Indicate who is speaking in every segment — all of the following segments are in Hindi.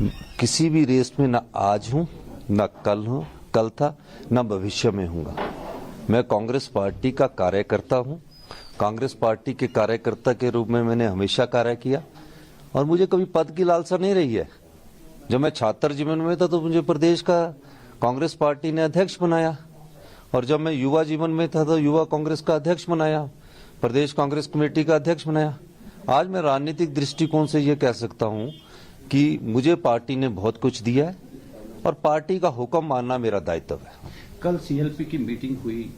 Speaker 1: किसी भी रेस में ना आज हूं, ना कल था, ना भविष्य में हूंगा। मैं कांग्रेस पार्टी का कार्यकर्ता हूं। कांग्रेस पार्टी के कार्यकर्ता के रूप में मैंने हमेशा कार्य किया और मुझे कभी पद की लालसा नहीं रही है। जब मैं छात्र जीवन में था तो मुझे प्रदेश का कांग्रेस पार्टी ने अध्यक्ष बनाया और जब मैं युवा जीवन में था तो युवा कांग्रेस का अध्यक्ष बनाया, प्रदेश कांग्रेस कमेटी का अध्यक्ष बनाया। आज मैं राजनीतिक दृष्टिकोण से ये कह सकता हूं कि मुझे पार्टी ने बहुत कुछ दिया है और पार्टी का हुक्म मानना मेरा दायित्व है।
Speaker 2: कल सीएलपी की मीटिंग हुई,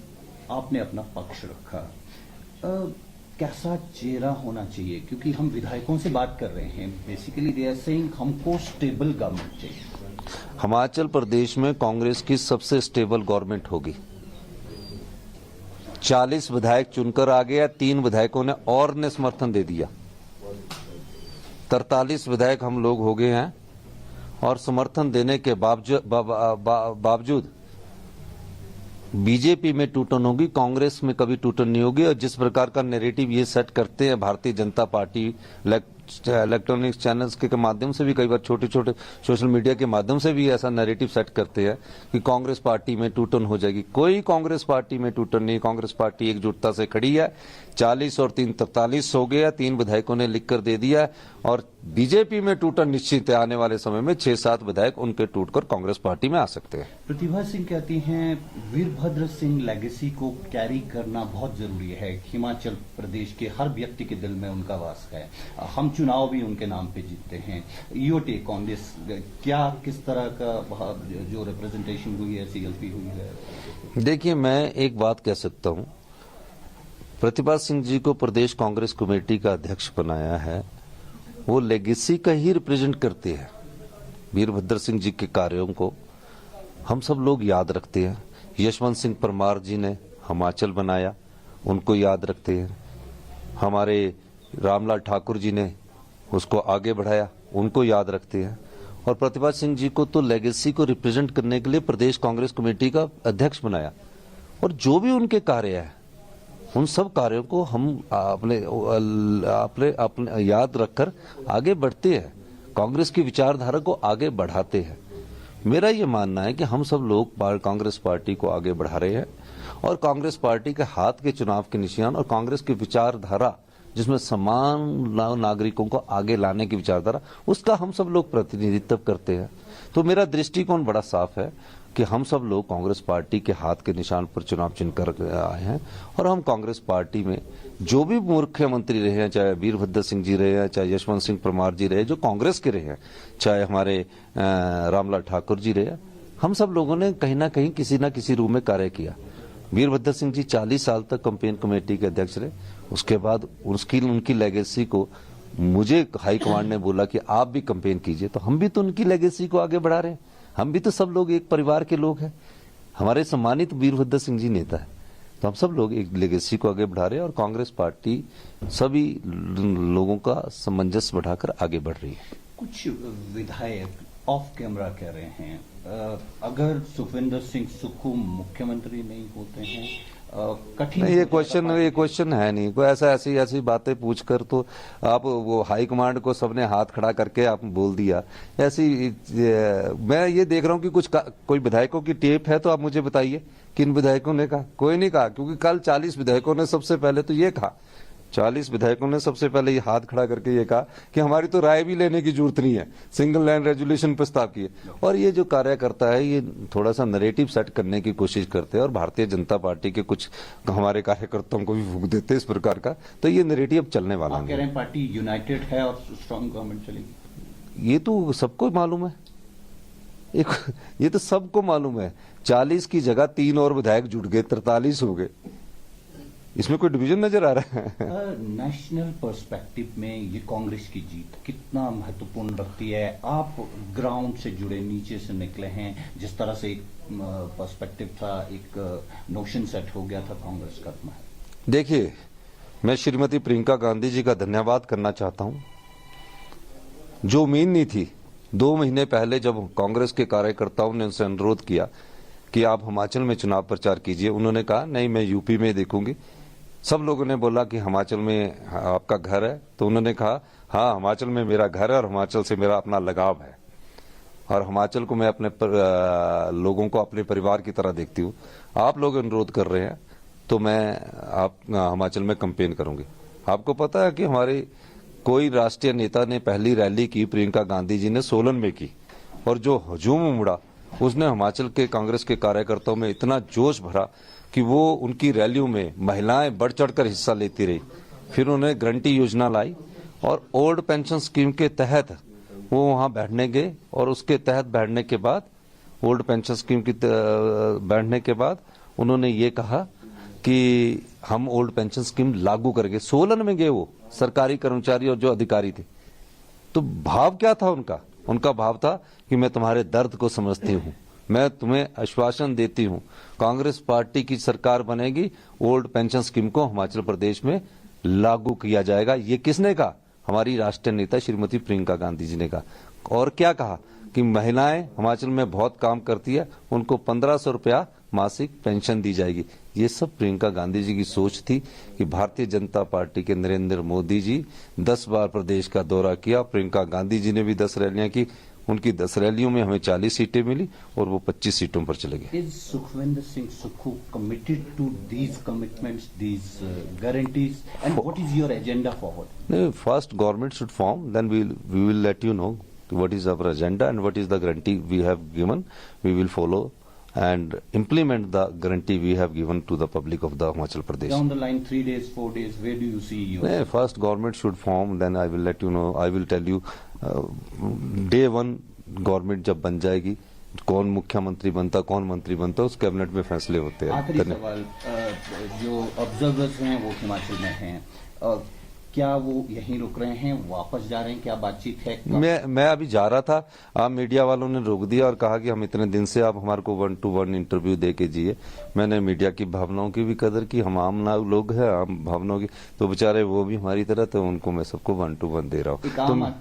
Speaker 2: आपने अपना पक्ष रखा। कैसा चेहरा होना चाहिए, क्योंकि हम विधायकों से बात कर रहे हैं, बेसिकली दे आर सेइंग हमको स्टेबल गवर्नमेंट चाहिए।
Speaker 1: हिमाचल प्रदेश में कांग्रेस की सबसे स्टेबल गवर्नमेंट होगी। 40 विधायक चुनकर आ गया, 3 विधायकों ने और ने समर्थन दे दिया। 43 विधायक हम लोग हो गए हैं और समर्थन देने के बावजूद बीजेपी में टूटन होगी, कांग्रेस में कभी टूटन नहीं होगी। और जिस प्रकार का नैरेटिव ये सेट करते हैं Bharatiya Janata party electronics channels के माध्यम से भी, कई बार छोटे छोटे सोशल मीडिया के माध्यम से भी ऐसा नैरेटिव सेट करते हैं कि कांग्रेस पार्टी में टूटन हो जाएगी। कोई कांग्रेस पार्टी में टूटन नहीं। कांग्रेस पार्टी एकजुटता से खड़ी है। 40 और 3 43 हो गया, 3 विधायकों ने लिखकर दे दिया और बीजेपी में टूटन निश्चित है। आने वाले समय में 6-7 विधायक उनके टूटकर कांग्रेस पार्टी में आ सकते हैं।
Speaker 2: प्रतिभा सिंह कहती हैं वीरभद्र सिंह लेगेसी को कैरी करना बहुत जरूरी है। हिमाचल प्रदेश के हर व्यक्ति के दिल में उनका वास है। हम चुनाव भी उनके नाम पे जीतते हैं। योर टेक ऑन दिस, क्या किस तरह का जो रिप्रेजेंटेशन हुई है, सीएलपी हुई है?
Speaker 1: देखिए, मैं एक बात कह सकता हूं, प्रतिभा सिंह जी को प्रदेश कांग्रेस कमेटी का अध्यक्ष बनाया है, वो लेगेसी का ही रिप्रेजेंट करते हैं। वीरभद्र सिंह जी के कार्यों को हम सब लोग याद रखते हैं। यशवंत सिंह परमार जी ने हिमाचल बनाया, उनको याद रखते हैं। हमारे रामलाल ठाकुर जी ने उसको आगे बढ़ाया, उनको याद रखते हैं। और प्रतिभा सिंह जी को तो लेगेसी को रिप्रेजेंट करने के लिए प्रदेश कांग्रेस कमेटी का अध्यक्ष बनाया। और जो भी उनके कार्य है, उन सब कार्यों को हम अपने याद रखकर आगे बढ़ते हैं, कांग्रेस की विचारधारा को आगे बढ़ाते हैं। मेरा ये मानना है कि हम सब लोग कांग्रेस पार्टी को आगे बढ़ा रहे हैं और कांग्रेस पार्टी के हाथ के चुनाव के निशान और कांग्रेस की विचारधारा, जिसमें समान नागरिकों को आगे लाने की विचारधारा, उसका हम सब लोग प्रतिनिधित्व करते हैं। तो मेरा दृष्टिकोण बड़ा साफ है कि हम सब लोग कांग्रेस पार्टी के हाथ के निशान पर चुनाव चिन्ह कर आए हैं और हम कांग्रेस पार्टी में जो भी मुख्यमंत्री रहे हैं, चाहे वीरभद्र सिंह जी रहे हैं, चाहे यशवंत सिंह परमार जी रहे, जो कांग्रेस के रहे हैं, चाहे हमारे रामलाल ठाकुर जी रहे, हम सब लोगों ने कहीं ना कहीं किसी न किसी रूप में कार्य किया। वीरभद्र सिंह जी 40 साल तक कैंपेन कमेटी के अध्यक्ष रहे। उसके बाद उनकी लेगेसी को मुझे हाईकमांड ने बोला कि आप भी कैंपेन कीजिए, तो हम भी तो उनकी लेगेसी को आगे बढ़ा रहे हैं। हम भी तो सब लोग एक परिवार के लोग हैं। हमारे सम्मानित वीरभद्र सिंह जी नेता है, तो हम सब लोग एक लेगेसी को आगे बढ़ा रहे हैं और कांग्रेस पार्टी सभी लोगों का सामंजस्य बढ़ाकर आगे बढ़ रही है।
Speaker 2: कुछ विधायक ऑफ कैमरा कह रहे हैं अगर सुखविंदर सिंह सुक्खू मुख्यमंत्री नहीं होते हैं कठिन।
Speaker 1: ये क्वेश्चन है नहीं कोई। ऐसी बातें पूछकर तो आप वो हाई कमांड को सबने हाथ खड़ा करके आप बोल दिया ऐसी। मैं ये देख रहा हूँ कि कोई विधायकों की टेप है तो आप मुझे बताइए किन विधायकों ने कहा। कोई नहीं कहा, क्योंकि कल 40 विधायकों ने सबसे पहले तो ये कहा, 40 विधायकों ने सबसे पहले ये हाथ खड़ा करके ये कहा कि हमारी तो राय भी लेने की जरूरत नहीं है, सिंगल लैंड रेजुलेशन प्रस्ताव की है। और ये जो कार्य करता है ये थोड़ा सा नैरेटिव सेट करने की कोशिश करते हैं और भारतीय जनता पार्टी के कुछ हमारे कार्यकर्ताओं को भी फूंक देते हैं इस प्रकार का। तो ये नैरेटिव चलने वाला
Speaker 2: नहीं। कह रहे हैं पार्टी यूनाइटेड है और स्ट्रांग गवर्नमेंट चलेगी।
Speaker 1: ये तो सबको मालूम है, ये तो सबको मालूम है। 40 की जगह 3 और विधायक जुट गए, 43 हो गए। इसमें कोई डिवीजन नजर आ रहा है?
Speaker 2: नेशनल पर्सपेक्टिव में ये कांग्रेस की जीत कितना महत्वपूर्ण रखती है? आप ग्राउंड से जुड़े, नीचे से निकले हैं, जिस तरह से एक पर्सपेक्टिव था, एक नोशन सेट हो गया था कांग्रेस का।
Speaker 1: देखिए, मैं श्रीमती प्रियंका गांधी जी का धन्यवाद करना चाहता हूं। जो उम्मीद नहीं थी, 2 महीने पहले जब कांग्रेस के कार्यकर्ताओं ने उनसे अनुरोध किया कि आप हिमाचल में चुनाव प्रचार कीजिए, उन्होंने कहा नहीं, मैं यूपी में देखूंगी। सब लोगों ने बोला कि हिमाचल में आपका घर है, तो उन्होंने कहा हाँ, हिमाचल में मेरा घर है और हिमाचल से मेरा अपना लगाव है। और हिमाचल को मैं अपने लोगों को अपने परिवार की तरह देखती हूँ। आप लोग अनुरोध कर रहे हैं तो मैं आप हिमाचल में कैंपेन करूंगी। आपको पता है कि हमारे कोई राष्ट्रीय नेता ने पहली रैली की प्रियंका गांधी जी ने सोलन में की, और जो हजूम उमड़ा उसने हिमाचल के कांग्रेस के कार्यकर्ताओं में इतना जोश भरा कि वो उनकी रैलियों में महिलाएं बढ़ चढ़कर हिस्सा लेती रही। फिर उन्होंने गारंटी योजना लाई और ओल्ड पेंशन स्कीम के तहत वो वहां बैठने गए, और उसके तहत बैठने के बाद ओल्ड पेंशन स्कीम की बैठने के बाद उन्होंने ये कहा कि हम ओल्ड पेंशन स्कीम लागू करेंगे। सोलन में गए वो सरकारी कर्मचारी और जो अधिकारी थे। तो भाव क्या था उनका? उनका भाव था कि मैं तुम्हारे दर्द को समझती हूं, मैं तुम्हें आश्वासन देती हूं, कांग्रेस पार्टी की सरकार बनेगी, ओल्ड पेंशन स्कीम को हिमाचल प्रदेश में लागू किया जाएगा। ये किसने कहा? हमारी राष्ट्रीय नेता श्रीमती प्रियंका गांधी जी ने कहा। और क्या कहा कि महिलाएं हिमाचल में बहुत काम करती है, उनको 1500 रुपया मासिक पेंशन दी जाएगी। ये सब प्रियंका गांधी जी की सोच थी कि भारतीय जनता पार्टी के नरेंद्र मोदी जी 10 बार प्रदेश का दौरा किया, प्रियंका गांधी जी ने भी 10 रैलियां की, उनकी 10 रैलियों में हमें 40 सीटें मिली और वो 25 सीटों पर चले गए।
Speaker 2: Is Sukhwinder Singh Sukhu committed to these commitments, these guarantees, and what is your agenda forward?
Speaker 1: First government should form, then we will let you know what is our agenda and what is the guarantee we have given. We will follow and implement the guarantee we have given to the public of the Himachal Pradesh.
Speaker 2: Down the line, 3 days, 4 days, where do you see your...
Speaker 1: First government should form, then I will let you know. I will tell you day one government जब बन जाएगी, कौन मुख्यमंत्री बनता, कौन मंत्री बनता, उस कैबिनेट में फैसले होते हैं।
Speaker 2: आखिरी सवाल, जो ऑब्जर्वर्स हैं वो हिमाचल में हैं, क्या वो यहीं रुक रहे हैं, वापस जा रहे हैं, क्या बातचीत है?
Speaker 1: मैं अभी जा रहा था, आप मीडिया वालों ने रोक दिया और कहा कि हम इतने दिन से आप हमारे को 1-to-1 इंटरव्यू दे के जिए। मैंने मीडिया की भावनाओं की भी कदर की, हम आम लोग हैं, आम भावनाओं की, तो बेचारे वो भी हमारी तरह, तो उनको मैं सबको 1-to-1 दे रहा हूँ।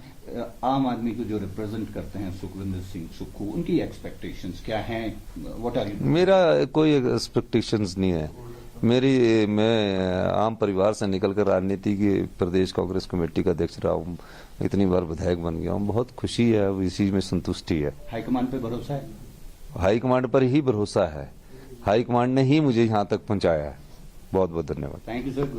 Speaker 2: आम आदमी को जो रिप्रेजेंट करते हैं सुखविंदर सिंह सुक्खू, उनकी एक्सपेक्टेशंस क्या हैं? What are you?
Speaker 1: मेरा कोई एक्सपेक्टेशंस नहीं है। मैं आम परिवार से निकलकर राजनीति की प्रदेश कांग्रेस कमेटी का अध्यक्ष रहा हूँ, इतनी बार विधायक बन गया हूँ, बहुत खुशी है, इसी में संतुष्टि है।
Speaker 2: हाईकमांड पे भरोसा है?
Speaker 1: हाईकमांड पर ही भरोसा है, हाईकमांड ने ही मुझे यहाँ तक पहुँचाया है। बहुत बहुत धन्यवाद।
Speaker 2: Thank you sir.